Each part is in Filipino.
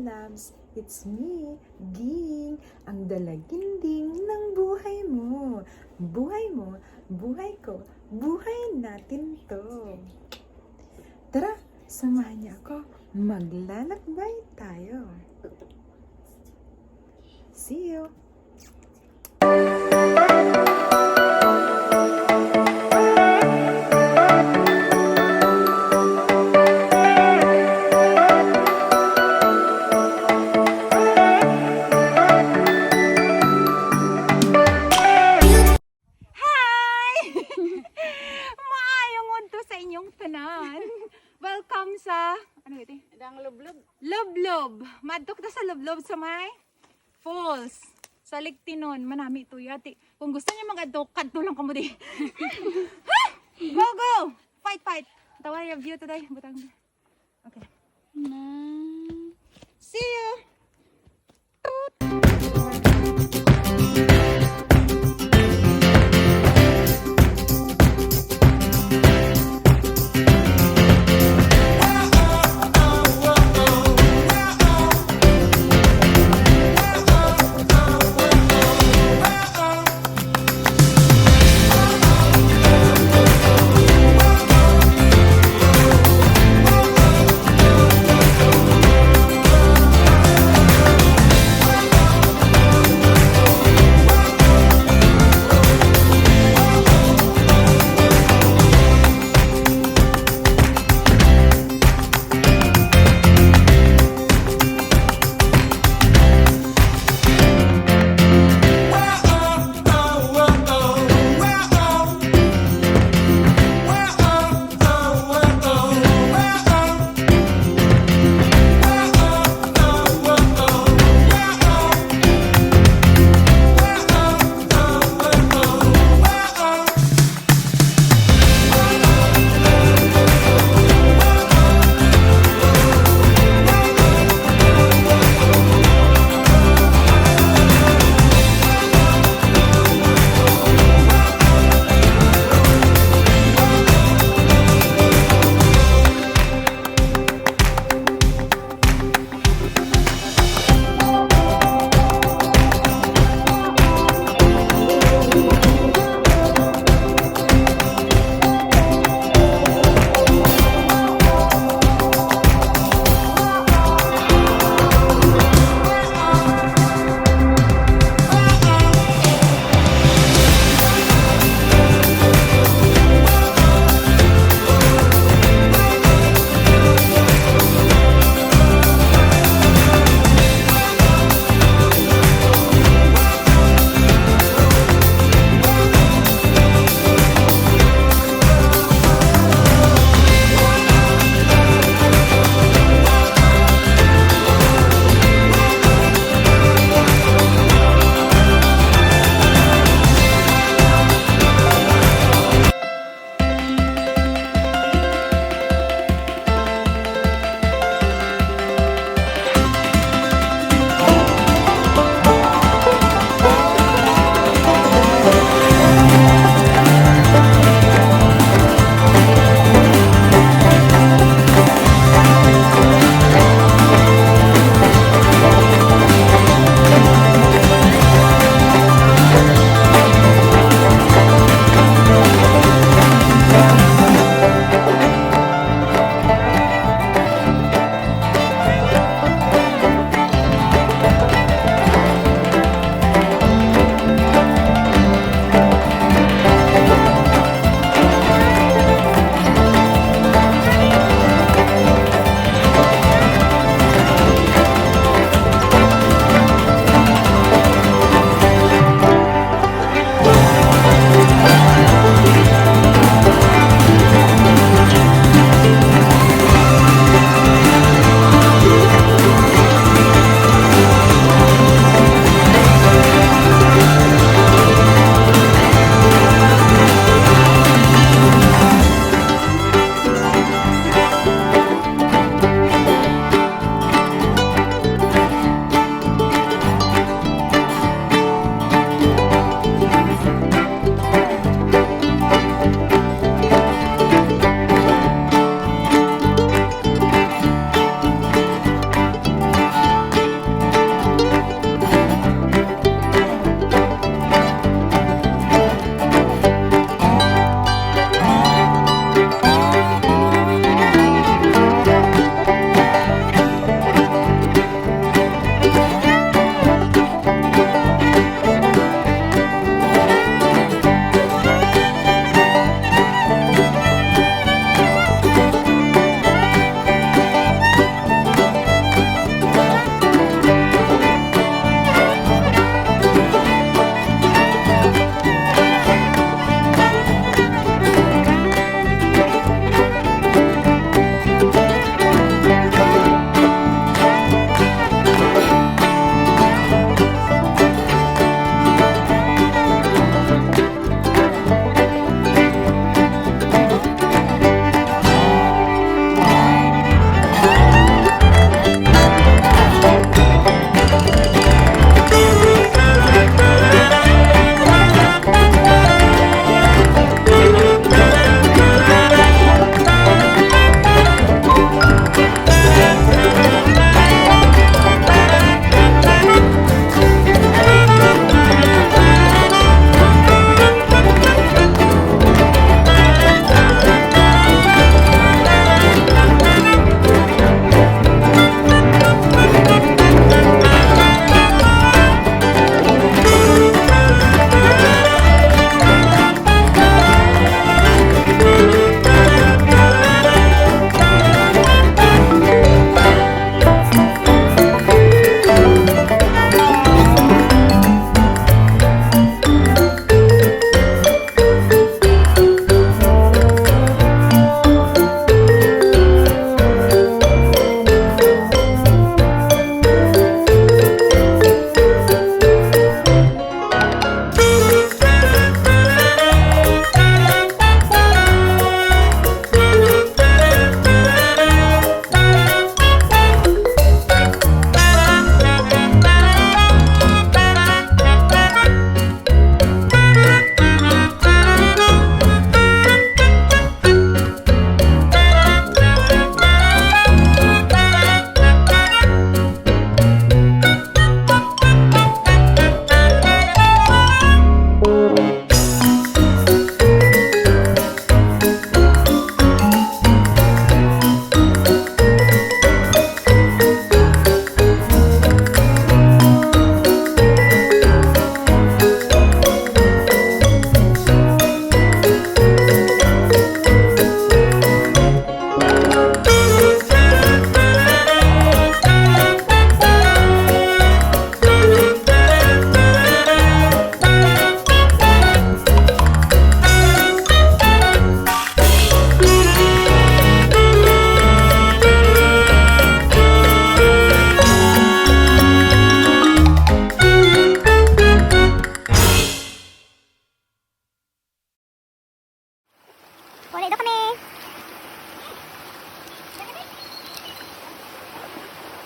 loves, it's me, Ging, ang dalaginding ng buhay mo. Buhay mo, buhay ko, buhay natin to. Tara, samahan niyo ako, maglalakbay tayo. See you! Welcome sa, ano ito? Dang Loblob. Loblob. Madtok na sa Loblob sa may falls. Sa liktinon. Manami ito yati. Kung gusto niyo mag-adto, kanto lang kamo di. Go, go! Fight, fight! Tawa yung view today. Butang. Okay. See you!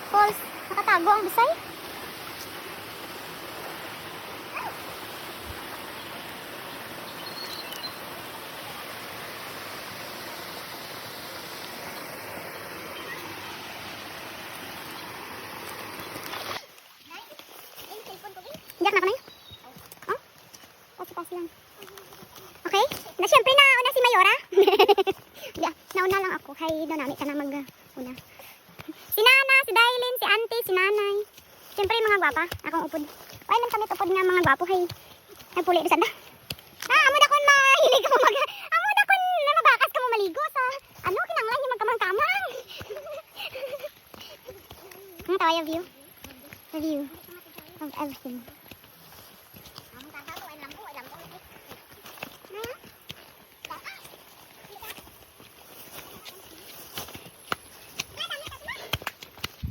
Falls. Nakatago ang busay. Diyak na kami? Oh? Pas-pas lang. Okay? Na syempre nauna si Mayora. Yeah, nauna lang ako. Kay Donami ka na mag-una. Si Nana, si Dailin, si Auntie, si Nanay. Syempre mga gwapa. Akong upod. Why man kami upod nga mga gwapo. Hay, nagpuli doon sada. Amod ako mahilig ka mo amod ako na mabakas ka mo maligo sa ano, kinanglan yung magkamang-kamang. Ang tawa yung view. The view of everything.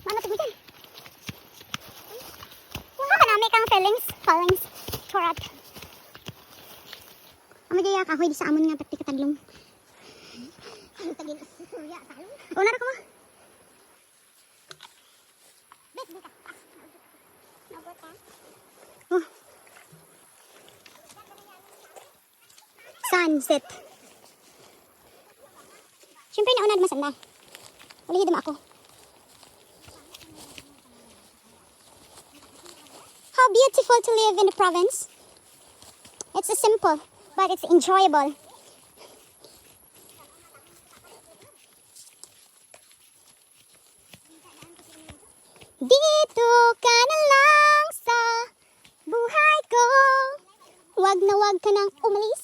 Mana tuh hujan? Apa namanya kang fallings, chorat. Amo jaya kahoy di sa amon nga pati katadlong. Tagin surya talong. O nara ko mo. Bet buka. Nabota. Oh. Sunset. Siyempre naunad masanda. Ulihid mo ako. How beautiful to live in the province. It's simple, but it's enjoyable. Dito ka na lang sa buhay ko. Wag na wag ka nang umalis.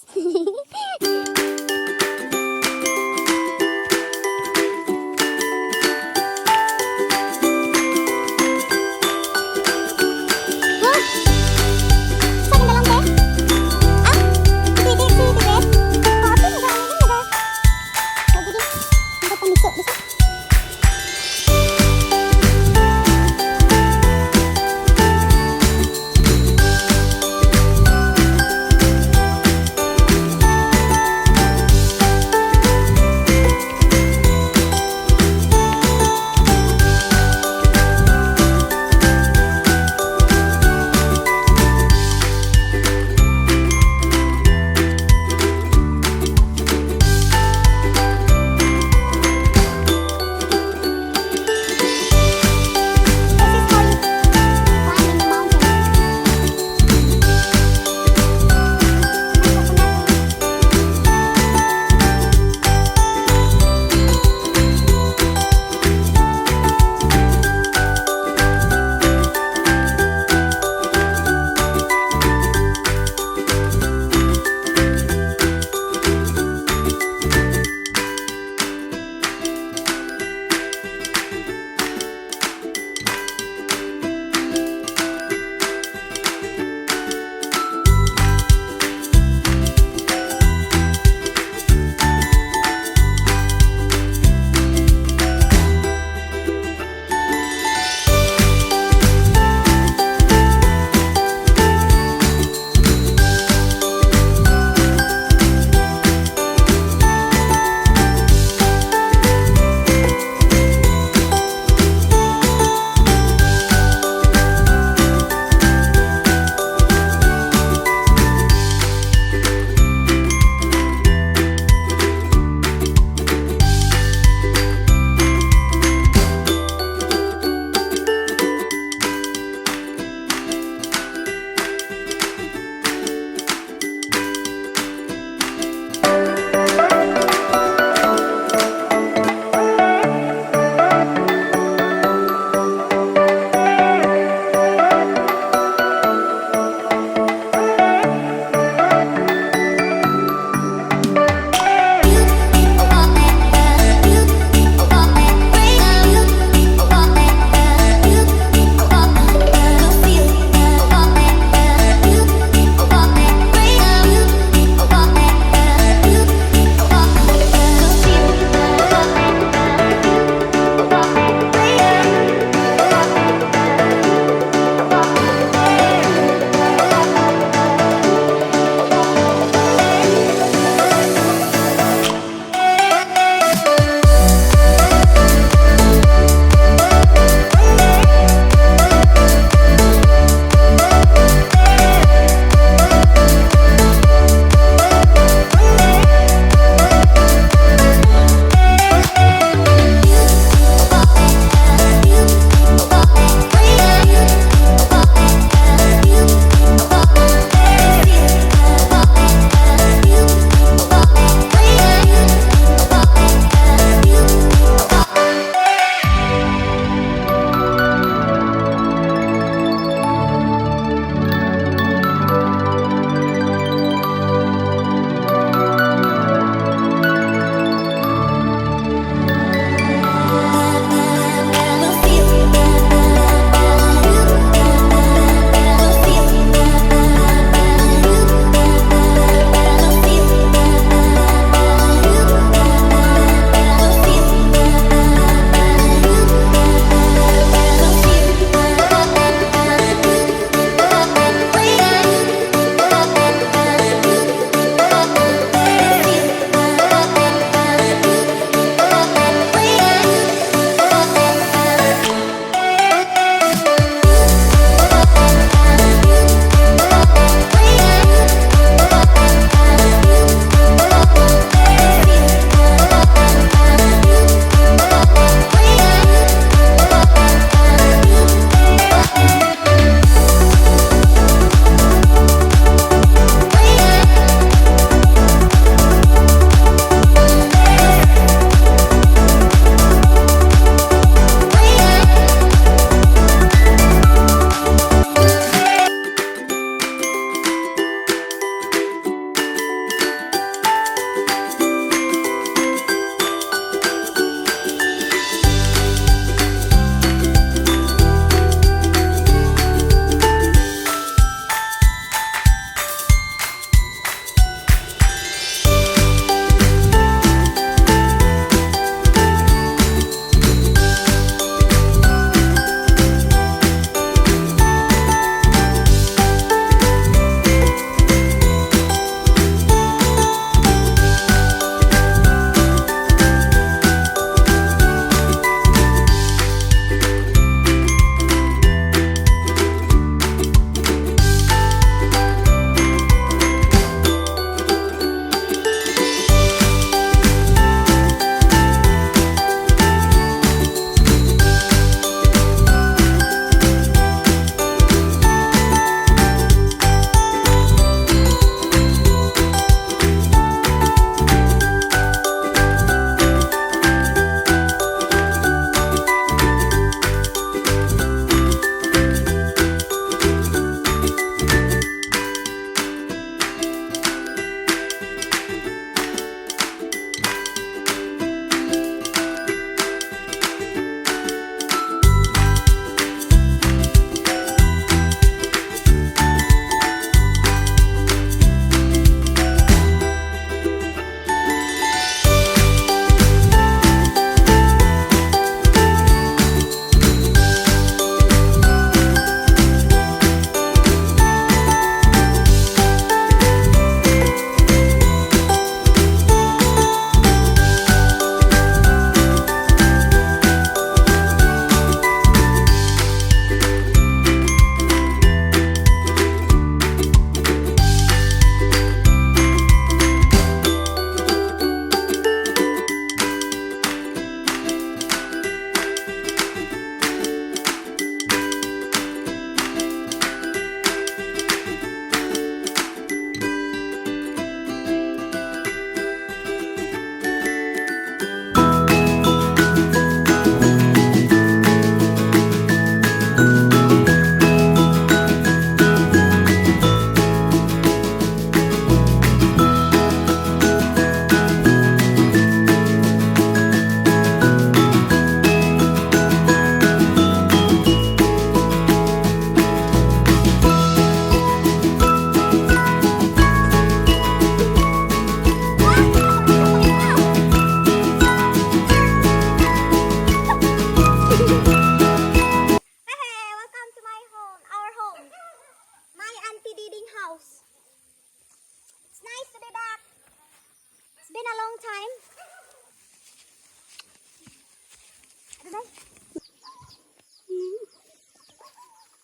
Day.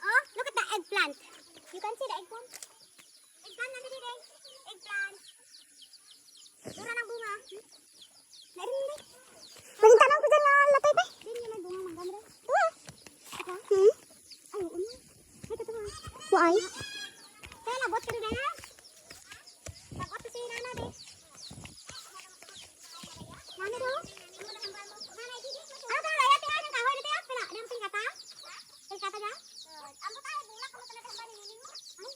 Oh, look at the eggplant. You can see the eggplant. Eggplant nandito din. Eggplant. Duran ang bunga. Meron din. Maging tanong ko dyan na latay ba? Din yung may bunga magdami rin. Ito? Ay, oo na. Ay, ito ba? Why? Kaya labot ka rin na ha? Labot ka si Nana din. Nana do? Ano ka raya? Tingnan yung kahoy dito ya? Pila? Ada ang pingkata? Pingkata dyan? Amo tayo, bulak ka mo talaga ba nilinin mo? Ay?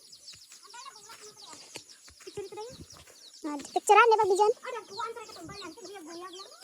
Ang tayo na bulak ka mo talaga. Picture ito na yun? Picturean, di ba, Bijan? Ada, kuhaan tayo katumbalan. Guyag-guyag lang.